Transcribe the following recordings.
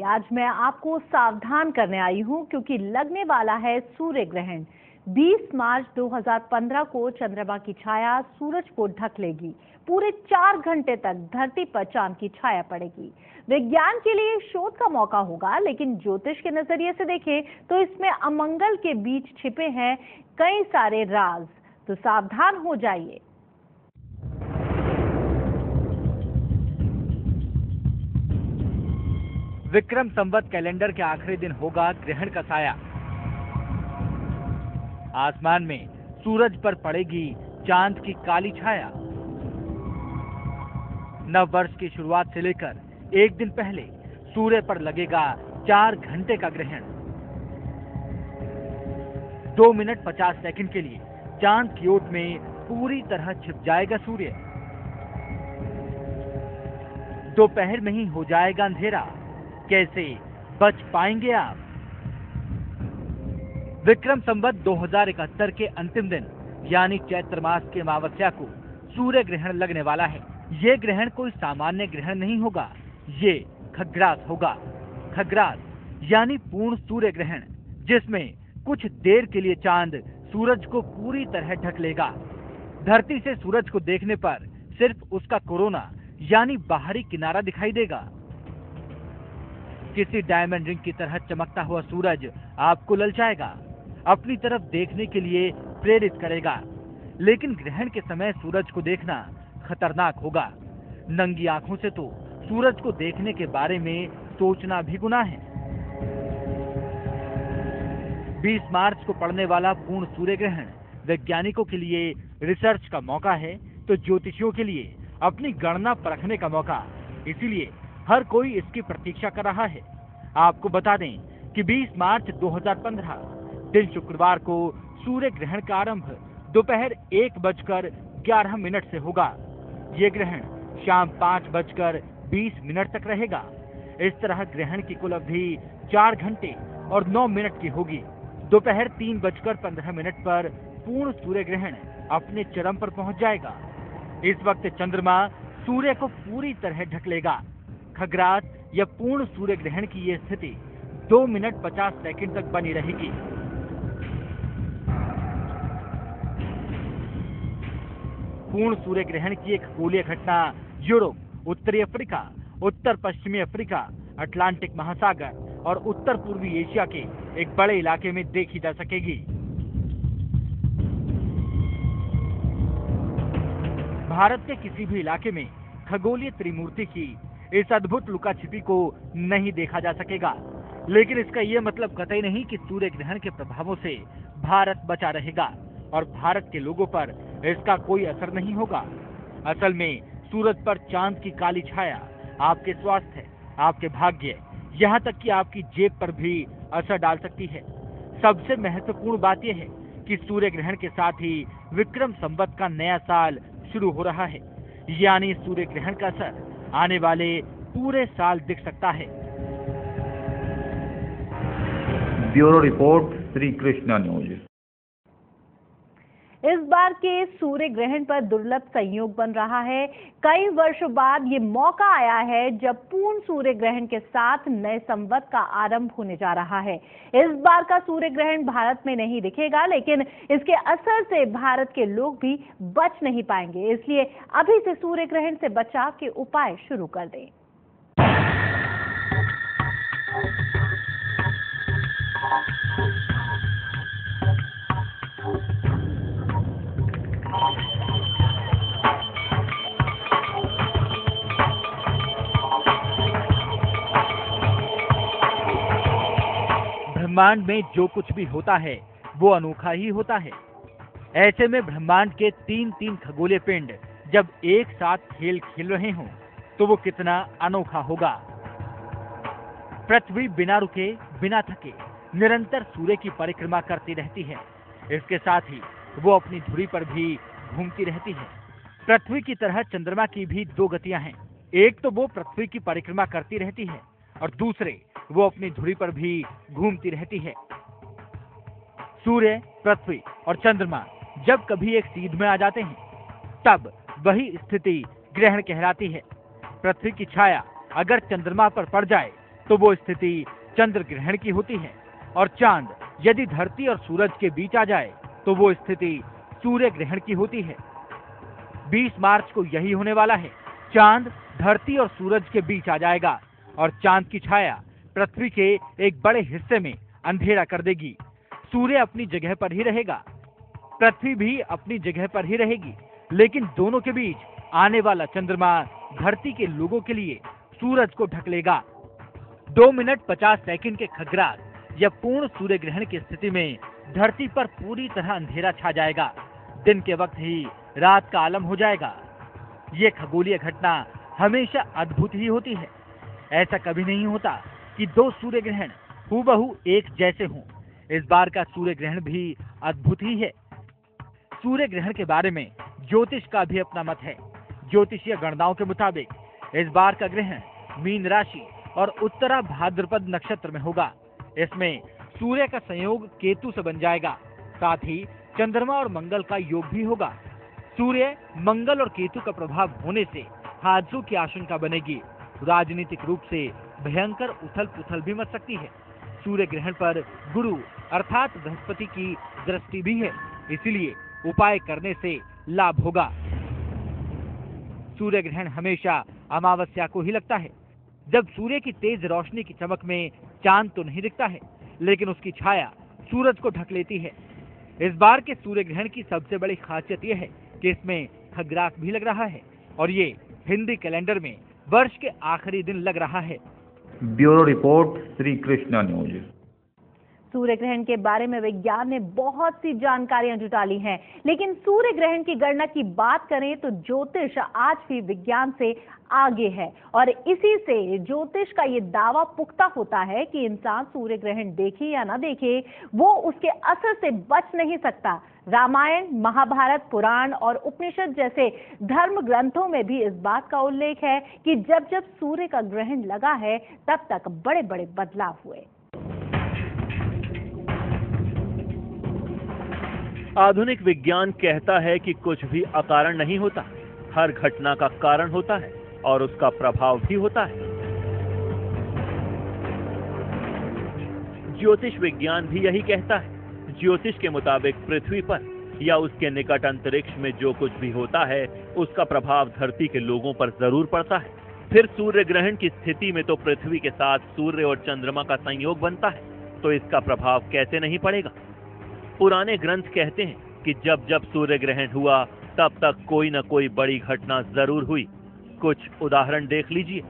आज मैं आपको सावधान करने आई हूं क्योंकि लगने वाला है सूर्य ग्रहण। 20 मार्च 2015 को चंद्रमा की छाया सूरज को ढक लेगी। पूरे 4 घंटे तक धरती पर चांद की छाया पड़ेगी। विज्ञान के लिए शोध का मौका होगा, लेकिन ज्योतिष के नजरिए से देखें तो इसमें अमंगल के बीच छिपे हैं कई सारे राज। तो सावधान हो जाइए। विक्रम संवत कैलेंडर के आखिरी दिन होगा ग्रहण का साया। आसमान में सूरज पर पड़ेगी चांद की काली छाया। नव वर्ष की शुरुआत से लेकर एक दिन पहले सूर्य पर लगेगा 4 घंटे का ग्रहण। 2 मिनट 50 सेकंड के लिए चांद की ओट में पूरी तरह छिप जाएगा सूर्य। दोपहर में ही हो जाएगा अंधेरा। कैसे बच पाएंगे आप? विक्रम संवत 2071 के अंतिम दिन यानी चैत्र मास के अमावस्या को सूर्य ग्रहण लगने वाला है। ये ग्रहण कोई सामान्य ग्रहण नहीं होगा, ये खग्रास होगा। खग्रास यानी पूर्ण सूर्य ग्रहण, जिसमें कुछ देर के लिए चांद सूरज को पूरी तरह ढक लेगा। धरती से सूरज को देखने पर सिर्फ उसका कोरोना यानी बाहरी किनारा दिखाई देगा। किसी डायमंड रिंग की तरह चमकता हुआ सूरज आपको ललचाएगा, अपनी तरफ देखने के लिए प्रेरित करेगा। लेकिन ग्रहण के समय सूरज को देखना खतरनाक होगा। नंगी आंखों से तो सूरज को देखने के बारे में सोचना भी गुनाह है। 20 मार्च को पड़ने वाला पूर्ण सूर्य ग्रहण वैज्ञानिकों के लिए रिसर्च का मौका है, तो ज्योतिषियों के लिए अपनी गणना परखने का मौका। इसीलिए हर कोई इसकी प्रतीक्षा कर रहा है। आपको बता दें कि 20 मार्च 2015 दिन शुक्रवार को सूर्य ग्रहण का आरंभ दोपहर 1:11 से होगा। ये ग्रहण शाम 5:20 तक रहेगा। इस तरह ग्रहण की कुल अवधि 4 घंटे और 9 मिनट की होगी। दोपहर 3:15 पर पूर्ण सूर्य ग्रहण अपने चरम पर पहुंच जाएगा। इस वक्त चंद्रमा सूर्य को पूरी तरह ढक लेगा। खग्रास या पूर्ण सूर्य ग्रहण की ये स्थिति 2 मिनट 50 सेकंड तक बनी रहेगी। पूर्ण सूर्य ग्रहण की एक खगोलीय घटना यूरोप, उत्तरी अफ्रीका, उत्तर पश्चिमी अफ्रीका, अटलांटिक महासागर और उत्तर पूर्वी एशिया के एक बड़े इलाके में देखी जा सकेगी। भारत के किसी भी इलाके में खगोलीय त्रिमूर्ति की इस अद्भुत लुका छिपी को नहीं देखा जा सकेगा। लेकिन इसका यह मतलब कतई नहीं कि सूर्य ग्रहण के प्रभावों से भारत बचा रहेगा और भारत के लोगों पर इसका कोई असर नहीं होगा। असल में सूरज पर चांद की काली छाया आपके स्वास्थ्य, आपके भाग्य, यहाँ तक कि आपकी जेब पर भी असर डाल सकती है। सबसे महत्वपूर्ण बात यह है कि सूर्य ग्रहण के साथ ही विक्रम संवत का नया साल शुरू हो रहा है, यानी सूर्य ग्रहण का असर आने वाले पूरे साल दिख सकता है। Bureau report, Shri Krishna news. इस बार के सूर्य ग्रहण पर दुर्लभ संयोग बन रहा है। कई वर्षों बाद ये मौका आया है जब पूर्ण सूर्य ग्रहण के साथ नए संवत का आरंभ होने जा रहा है। इस बार का सूर्य ग्रहण भारत में नहीं दिखेगा, लेकिन इसके असर से भारत के लोग भी बच नहीं पाएंगे। इसलिए अभी से सूर्य ग्रहण से बचाव के उपाय शुरू कर दें। ब्रह्मांड में जो कुछ भी होता है वो अनोखा ही होता है। ऐसे में ब्रह्मांड के 3-3 खगोलीय पिंड जब एक साथ खेल खेल रहे हों तो वो कितना अनोखा होगा। पृथ्वी बिना रुके, बिना थके निरंतर सूर्य की परिक्रमा करती रहती है। इसके साथ ही वो अपनी धुरी पर भी घूमती रहती है। पृथ्वी की तरह चंद्रमा की भी 2 गतियां हैं। एक तो वो पृथ्वी की परिक्रमा करती रहती है और दूसरे वो अपनी धुरी पर भी घूमती रहती है। सूर्य, पृथ्वी और चंद्रमा जब कभी एक सीध में आ जाते हैं तब वही स्थिति ग्रहण कहलाती है। पृथ्वी की छाया अगर चंद्रमा पर पड़ जाए तो वो स्थिति चंद्र ग्रहण की होती है, और चांद यदि धरती और सूरज के बीच आ जाए तो वो स्थिति सूर्य ग्रहण की होती है। 20 मार्च को यही होने वाला है। चांद धरती और सूरज के बीच आ जाएगा और चांद की छाया पृथ्वी के एक बड़े हिस्से में अंधेरा कर देगी। सूर्य अपनी जगह पर ही रहेगा, पृथ्वी भी अपनी जगह पर ही रहेगी, लेकिन दोनों के बीच आने वाला चंद्रमा धरती के लोगों के लिए सूरज को ढक लेगा। 2 मिनट 50 सेकंड के खग्रास या पूर्ण सूर्य ग्रहण की स्थिति में धरती पर पूरी तरह अंधेरा छा जाएगा। दिन के वक्त ही रात का आलम हो जाएगा। ये खगोलीय घटना हमेशा अद्भुत ही होती है। ऐसा कभी नहीं होता कि 2 सूर्य ग्रहण हूबहू एक जैसे हों। इस बार का सूर्य ग्रहण भी अद्भुत ही है। सूर्य ग्रहण के बारे में ज्योतिष का भी अपना मत है। ज्योतिषीय गणनाओं के मुताबिक इस बार का ग्रहण मीन राशि और उत्तरा भाद्रपद नक्षत्र में होगा। इसमें सूर्य का संयोग केतु से बन जाएगा, साथ ही चंद्रमा और मंगल का योग भी होगा। सूर्य, मंगल और केतु का प्रभाव होने से हादसों की आशंका बनेगी। राजनीतिक रूप से भयंकर उथल पुथल भी मच सकती है। सूर्य ग्रहण पर गुरु अर्थात बृहस्पति की दृष्टि भी है, इसलिए उपाय करने से लाभ होगा। सूर्य ग्रहण हमेशा अमावस्या को ही लगता है, जब सूर्य की तेज रोशनी की चमक में चांद तो नहीं दिखता है, लेकिन उसकी छाया सूरज को ढक लेती है। इस बार के सूर्य ग्रहण की सबसे बड़ी खासियत यह है कि इसमें खग्रास भी लग रहा है और ये हिंदी कैलेंडर में वर्ष के आखिरी दिन लग रहा है। Bureau report, Shri Krishna news. सूर्य ग्रहण के बारे में विज्ञान ने बहुत सी जानकारियां जुटा ली हैं, लेकिन सूर्य ग्रहण की गणना की बात करें तो ज्योतिष आज भी विज्ञान से आगे है और इसी से ज्योतिष का ये दावा पुख्ता होता है कि इंसान सूर्य ग्रहण देखे या ना देखे, वो उसके असर से बच नहीं सकता। रामायण, महाभारत, पुराण और उपनिषद जैसे धर्म ग्रंथों में भी इस बात का उल्लेख है कि जब जब सूर्य का ग्रहण लगा है तब तक बड़े बड़े बदलाव हुए। आधुनिक विज्ञान कहता है कि कुछ भी अकारण नहीं होता, हर घटना का कारण होता है और उसका प्रभाव भी होता है। ज्योतिष विज्ञान भी यही कहता है। ज्योतिष के मुताबिक पृथ्वी पर या उसके निकट अंतरिक्ष में जो कुछ भी होता है उसका प्रभाव धरती के लोगों पर जरूर पड़ता है। फिर सूर्य ग्रहण की स्थिति में तो पृथ्वी के साथ सूर्य और चंद्रमा का संयोग बनता है, तो इसका प्रभाव कैसे नहीं पड़ेगा। पुराने ग्रंथ कहते हैं कि जब जब सूर्य ग्रहण हुआ तब तक कोई न कोई बड़ी घटना जरूर हुई। कुछ उदाहरण देख लीजिए।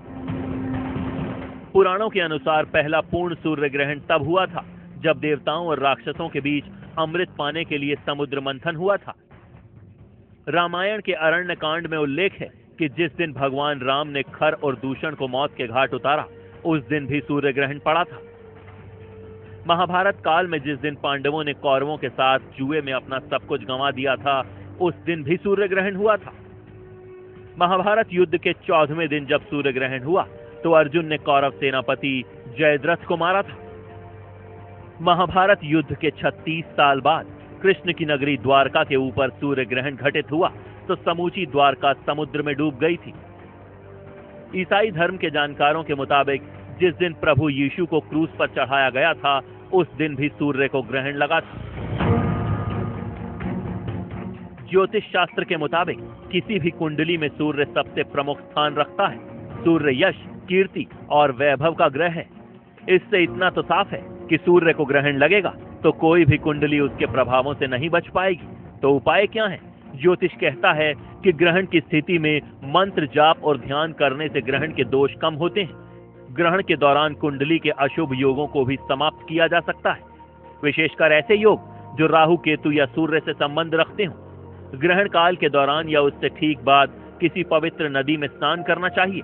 पुराणों के अनुसार पहला पूर्ण सूर्य ग्रहण तब हुआ था जब देवताओं और राक्षसों के बीच अमृत पाने के लिए समुद्र मंथन हुआ था। रामायण के अरण्य कांड में उल्लेख है कि जिस दिन भगवान राम ने खर और दूषण को मौत के घाट उतारा उस दिन भी सूर्य ग्रहण पड़ा था। महाभारत काल में जिस दिन पांडवों ने कौरवों के साथ जुए में अपना सब कुछ गंवा दिया था उस दिन भी सूर्य ग्रहण हुआ था। महाभारत युद्ध के 14वें दिन जब सूर्य ग्रहण हुआ तो अर्जुन ने कौरव सेनापति जयद्रथ को मारा था। महाभारत युद्ध के 36 साल बाद कृष्ण की नगरी द्वारका के ऊपर सूर्य ग्रहण घटित हुआ तो समूची द्वारका समुद्र में डूब गई थी। ईसाई धर्म के जानकारों के मुताबिक जिस दिन प्रभु यीशु को क्रूस पर चढ़ाया गया था उस दिन भी सूर्य को ग्रहण लगा था। ज्योतिष शास्त्र के मुताबिक किसी भी कुंडली में सूर्य सबसे प्रमुख स्थान रखता है। सूर्य यश, कीर्ति और वैभव का ग्रह है। इससे इतना तो साफ है कि सूर्य को ग्रहण लगेगा तो कोई भी कुंडली उसके प्रभावों से नहीं बच पाएगी। तो उपाय क्या है? ज्योतिष कहता है कि ग्रहण की स्थिति में मंत्र जाप और ध्यान करने से ग्रहण के दोष कम होते हैं। ग्रहण के दौरान कुंडली के अशुभ योगों को भी समाप्त किया जा सकता है, विशेषकर ऐसे योग जो राहु, केतु या सूर्य से संबंध रखते हों। ग्रहण काल के दौरान या उससे ठीक बाद किसी पवित्र नदी में स्नान करना चाहिए।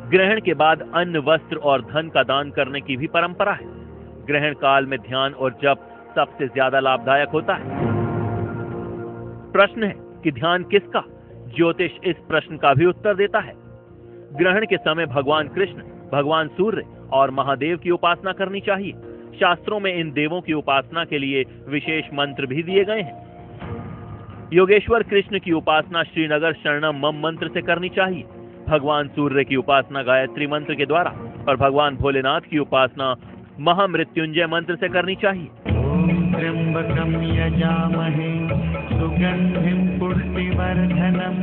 ग्रहण के बाद अन्न, वस्त्र और धन का दान करने की भी परंपरा है। ग्रहण काल में ध्यान और जप सबसे ज्यादा लाभदायक होता है। प्रश्न है कि ध्यान किसका? ज्योतिष इस प्रश्न का भी उत्तर देता है। ग्रहण के समय भगवान कृष्ण, भगवान सूर्य और महादेव की उपासना करनी चाहिए। शास्त्रों में इन देवों की उपासना के लिए विशेष मंत्र भी दिए गए हैं। योगेश्वर कृष्ण की उपासना श्रीनगर शरणम मम मंत्र से करनी चाहिए। भगवान सूर्य की उपासना गायत्री मंत्र के द्वारा और भगवान भोलेनाथ की उपासना महामृत्युंजय मंत्र से करनी चाहिए। ओम त्र्यंबकं यजामहे सुगंधिं पुष्टिवर्धनम्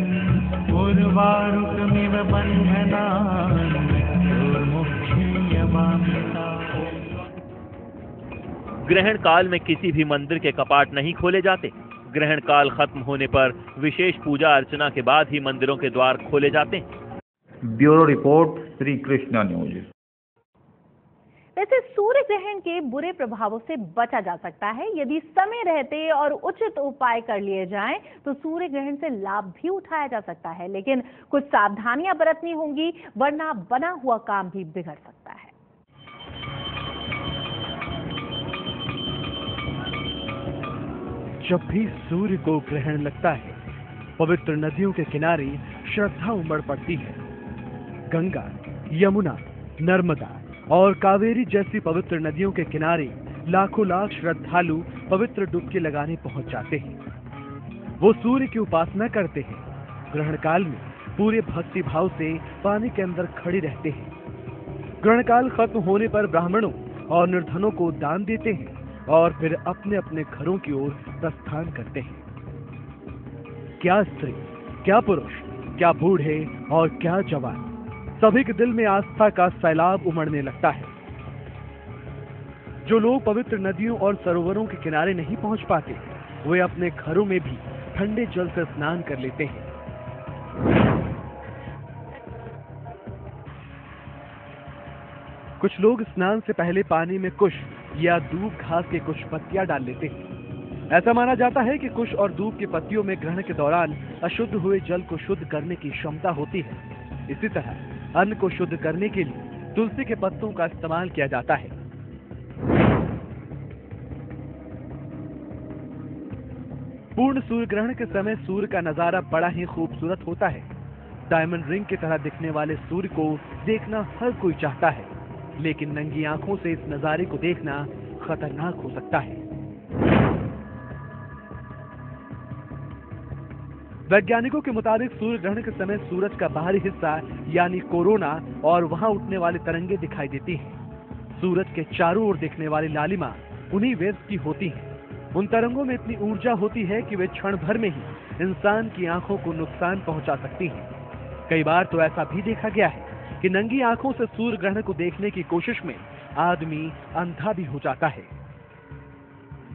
उर्वारुकमिव बन्धनान् मृत्योर्मुक्षीयमामृतात्। ग्रहण काल में किसी भी मंदिर के कपाट नहीं खोले जाते। ग्रहण काल खत्म होने पर विशेष पूजा अर्चना के बाद ही मंदिरों के द्वार खोले जाते हैं। Bureau report, Shri Krishna news. वैसे सूर्य ग्रहण के बुरे प्रभावों से बचा जा सकता है। यदि समय रहते और उचित उपाय कर लिए जाएं तो सूर्य ग्रहण से लाभ भी उठाया जा सकता है, लेकिन कुछ सावधानियां बरतनी होंगी, वरना बना हुआ काम भी बिगड़ सकता है। जब भी सूर्य को ग्रहण लगता है, पवित्र नदियों के किनारे श्रद्धा उमड़ पड़ती है। गंगा, यमुना, नर्मदा और कावेरी जैसी पवित्र नदियों के किनारे लाखों लाख श्रद्धालु पवित्र डुबकी लगाने पहुंच जाते हैं। वो सूर्य की उपासना करते हैं। ग्रहण काल में पूरे भक्ति भाव से पानी के अंदर खड़े रहते हैं। ग्रहण काल खत्म होने पर ब्राह्मणों और निर्धनों को दान देते हैं और फिर अपने अपने घरों की ओर प्रस्थान करते हैं। क्या स्त्री, क्या पुरुष, क्या बूढ़े और क्या जवान, सभी के दिल में आस्था का सैलाब उमड़ने लगता है। जो लोग पवित्र नदियों और सरोवरों के किनारे नहीं पहुंच पाते, वे अपने घरों में भी ठंडे जल से स्नान कर लेते हैं। कुछ लोग स्नान से पहले पानी में कुश या दूब घास के कुछ पत्तियां डाल लेते हैं। ऐसा माना जाता है कि कुश और दूब की पत्तियों में ग्रहण के दौरान अशुद्ध हुए जल को शुद्ध करने की क्षमता होती है। इसी तरह अन्न को शुद्ध करने के लिए तुलसी के पत्तों का इस्तेमाल किया जाता है। पूर्ण सूर्य ग्रहण के समय सूर्य का नजारा बड़ा ही खूबसूरत होता है। डायमंड रिंग की तरह दिखने वाले सूर्य को देखना हर कोई चाहता है, लेकिन नंगी आंखों से इस नजारे को देखना खतरनाक हो सकता है। वैज्ञानिकों के मुताबिक सूर्य ग्रहण के समय सूरज का बाहरी हिस्सा यानी कोरोना और वहां उठने वाली तरंगे दिखाई देती हैं। सूरज के चारों ओर दिखने वाली लालिमा उन्हीं वेव्स की होती है। उन तरंगों में इतनी ऊर्जा होती है कि वे क्षण भर में ही इंसान की आंखों को नुकसान पहुंचा सकती हैं। कई बार तो ऐसा भी देखा गया है कि नंगी आंखों से सूर्य ग्रहण को देखने की कोशिश में आदमी अंधा भी हो जाता है।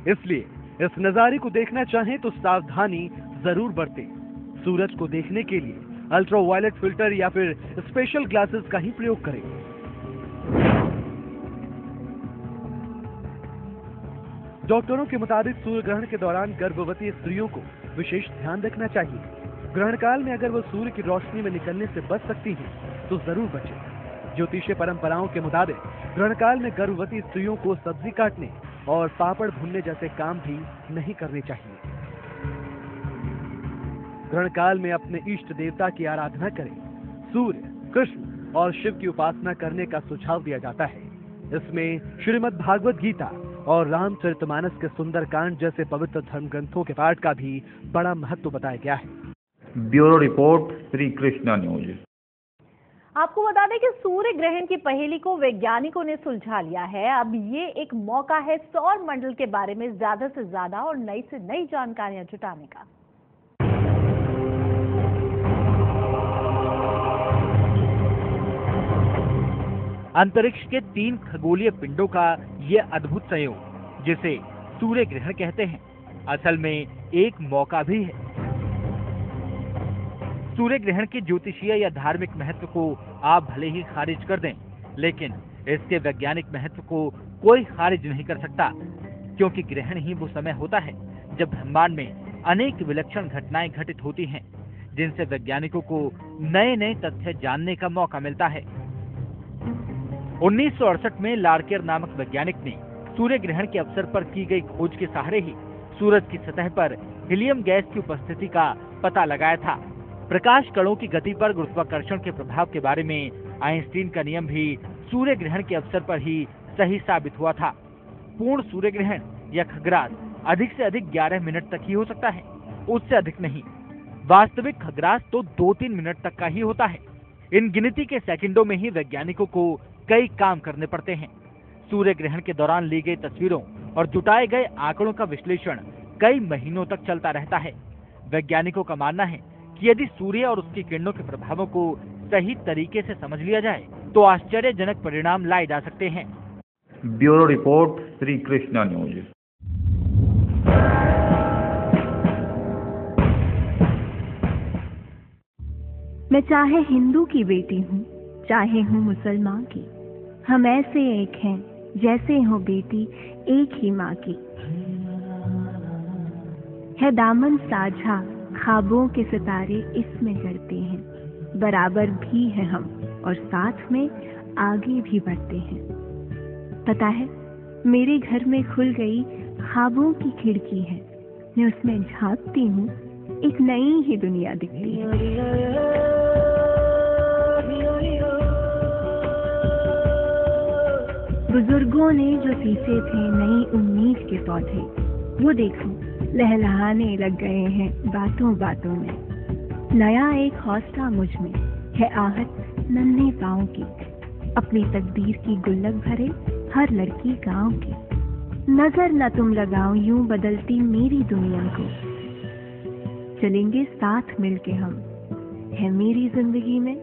इसलिए इस नजारे को देखना चाहें तो सावधानी जरूर बरतें। सूरज को देखने के लिए अल्ट्रावायलेट फिल्टर या फिर स्पेशल ग्लासेस का ही प्रयोग करें। डॉक्टरों के मुताबिक सूर्य ग्रहण के दौरान गर्भवती स्त्रियों को विशेष ध्यान रखना चाहिए। ग्रहण काल में अगर वो सूर्य की रोशनी में निकलने से बच सकती हैं तो जरूर बचें। ज्योतिषीय परंपराओं के मुताबिक ग्रहण काल में गर्भवती स्त्रियों को सब्जी काटने और पापड़ भूनने जैसे काम भी नहीं करने चाहिए। ग्रहण काल में अपने इष्ट देवता की आराधना करें। सूर्य, कृष्ण और शिव की उपासना करने का सुझाव दिया जाता है। इसमें श्रीमद् भागवत गीता और रामचरितमानस के सुंदरकांड जैसे पवित्र धर्म ग्रंथों के पाठ का भी बड़ा महत्व बताया गया है। Bureau report, Shri Krishna news. आपको बता दें कि सूर्य ग्रहण की पहेली को वैज्ञानिकों ने सुलझा लिया है। अब ये एक मौका है सौर मंडल के बारे में ज्यादा से ज्यादा और नई से नई जानकारियां जुटाने का। अंतरिक्ष के 3 खगोलीय पिंडों का यह अद्भुत संयोग, जिसे सूर्य ग्रहण कहते हैं, असल में एक मौका भी है। सूर्य ग्रहण के ज्योतिषीय या धार्मिक महत्व को आप भले ही खारिज कर दें, लेकिन इसके वैज्ञानिक महत्व को कोई खारिज नहीं कर सकता, क्योंकि ग्रहण ही वो समय होता है जब ब्रह्मांड में अनेक विलक्षण घटनाएं घटित होती हैं, जिनसे वैज्ञानिकों को नए नए तथ्य जानने का मौका मिलता है। 1968 में लार्कियर नामक वैज्ञानिक ने सूर्य ग्रहण के अवसर पर की गई खोज के सहारे ही सूरज की सतह पर हीलियम गैस की उपस्थिति का पता लगाया था। प्रकाश कणों की गति पर गुरुत्वाकर्षण के प्रभाव के बारे में आइंस्टीन का नियम भी सूर्य ग्रहण के अवसर पर ही सही साबित हुआ था। पूर्ण सूर्य ग्रहण या खग्रास अधिक से अधिक 11 मिनट तक ही हो सकता है, उससे अधिक नहीं। वास्तविक खग्रास तो 2-3 मिनट तक का ही होता है। इन गिनती के सेकंडों में ही वैज्ञानिकों को कई काम करने पड़ते हैं। सूर्य ग्रहण के दौरान ली गई तस्वीरों और जुटाए गए आंकड़ों का विश्लेषण कई महीनों तक चलता रहता है। वैज्ञानिकों का मानना है कि यदि सूर्य और उसकी किरणों के प्रभावों को सही तरीके से समझ लिया जाए तो आश्चर्यजनक परिणाम लाए जा सकते हैं। Bureau report, Shri Krishna news. मैं चाहे हिंदू की बेटी हूँ, चाहे हूँ मुसलमान की, हम ऐसे एक हैं जैसे हो बेटी एक ही माँ की। है दामन साझा, ख्वाबों के सितारे इसमें जड़ते हैं, बराबर भी है हम और साथ में आगे भी बढ़ते हैं। पता है, मेरे घर में खुल गई ख्वाबों की खिड़की है, मैं उसमें झांकती हूँ, एक नई ही दुनिया दिखती है। बुजुर्गों ने जो सींचे थे नई उम्मीद के पौधे, वो देखो लहलहाने लग गए हैं बातों बातों में। नया एक हौसला मुझ में है, आहट नन्हे पाँव की, अपनी तकदीर की गुल्लक भरे हर लड़की गांव की। नजर न तुम लगाओ यूं बदलती मेरी दुनिया को, चलेंगे साथ मिलके हम, है मेरी जिंदगी में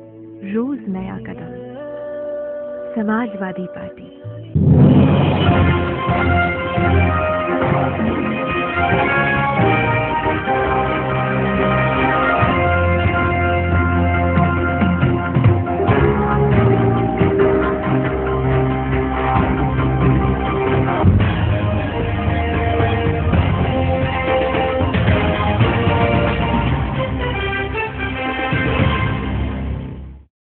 रोज नया कदम। समाजवादी पार्टी।